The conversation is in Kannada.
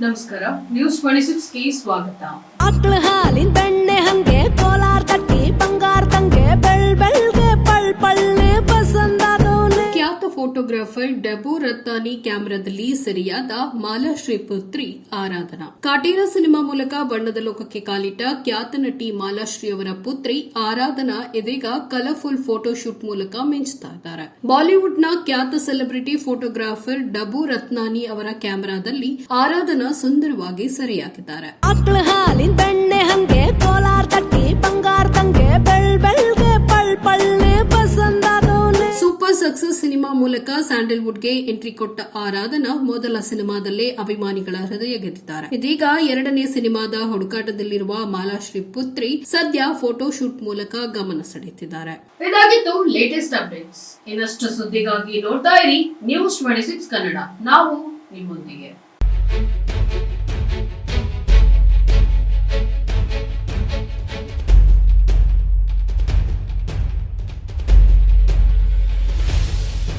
ನಮಸ್ಕಾರ, ನ್ಯೂಸ್ 26 ಗೆ ಸ್ವಾಗತ. ಆಕಳ ಹಾಲಿನ ಬೆಣ್ಣೆ ಹಂಗೆ ಕೋಲಾರ ತಟ್ಟಿ ಬಂಗಾರ ತಂಗೆ ಬೆಳ್ಬೆಳ್ಗೆ ಪಳ್ಪಳ್ಳೆ ಬಸಂದಾದವನೆ. ಖ್ಯಾತ ಫೋಟೋಗ್ರಾಫರ್ ಡೆಬೋ ರತ್ತಾನಿ ಕ್ಯಾಮೆರಾದಲ್ಲಿ ಸೆರೆಯಾದ ಮಾಲಾಶ್ರೀ ಪುತ್ರಿ ಆರಾಧನಾ. ಕಾಟೇರ ಸಿನಿಮಾ ಮೂಲಕ ಬಣ್ಣದ ಲೋಕಕ್ಕೆ ಕಾಲಿಟ್ಟ ಖ್ಯಾತ ನಟಿ ಮಾಲಾಶ್ರೀ ಅವರ ಪುತ್ರಿ ಆರಾಧನಾ ಇದೀಗ ಕಲರ್ಫುಲ್ ಫೋಟೋಶೂಟ್ ಮೂಲಕ ಮಿಂಚ್ತಾ ಇದ್ದಾರೆ. ಬಾಲಿವುಡ್ನ ಖ್ಯಾತ ಸೆಲೆಬ್ರಿಟಿ ಫೋಟೋಗ್ರಾಫರ್ ಡೆಬೋ ರತ್ನಾನಿ ಅವರ ಕ್ಯಾಮೆರಾದಲ್ಲಿ ಆರಾಧನಾ ಸುಂದರವಾಗಿ ಸೆರೆಯಾಗಿದ್ದಾರೆ. ಆಕಳ ಹಾಲಿನ ಬೆಣ್ಣೆ ಹಂಗೆ ಕೋಲಾರ ತಟ್ಟಿ ಬಂಗಾರ ತಂಗೆ ಬೆಳ್ಬೆಳ್ಗೆ ಪಳ್ಪಳ್ಳೆ ಬಸಂದಾದವನೆ. ಸೂಪರ್ ಸಕ್ಸಸ್ ಸಿನಿಮಾ ಮೂಲಕ ಸ್ಯಾಂಡಲ್ವುಡ್ಗೆ ಎಂಟ್ರಿ ಕೊಟ್ಟ ಆರಾಧನಾ ಮೊದಲ ಸಿನಿಮಾದಲ್ಲೇ ಅಭಿಮಾನಿಗಳ ಹೃದಯ ಗೆದ್ದಿದ್ದಾರೆ. ಇದೀಗ ಎರಡನೇ ಸಿನಿಮಾದ ಹುಡುಕಾಟದಲ್ಲಿರುವ ಮಾಲಾಶ್ರೀ ಪುತ್ರಿ ಸದ್ಯ ಫೋಟೋಶೂಟ್ ಮೂಲಕ ಗಮನ ಸೆಳೆಯುತ್ತಿದ್ದಾರೆ. ಇದಾಗಿತ್ತು ಲೇಟೆಸ್ಟ್ ಅಪ್ಡೇಟ್ಸ್. ಇನ್ನಷ್ಟು ಸುದ್ದಿಗಾಗಿ ನೋಡ್ತಾ ಇರಿ ನ್ಯೂಸ್ 26 ಕನ್ನಡ. ನಾವು ನಿಮ್ಮೊಂದಿಗೆ.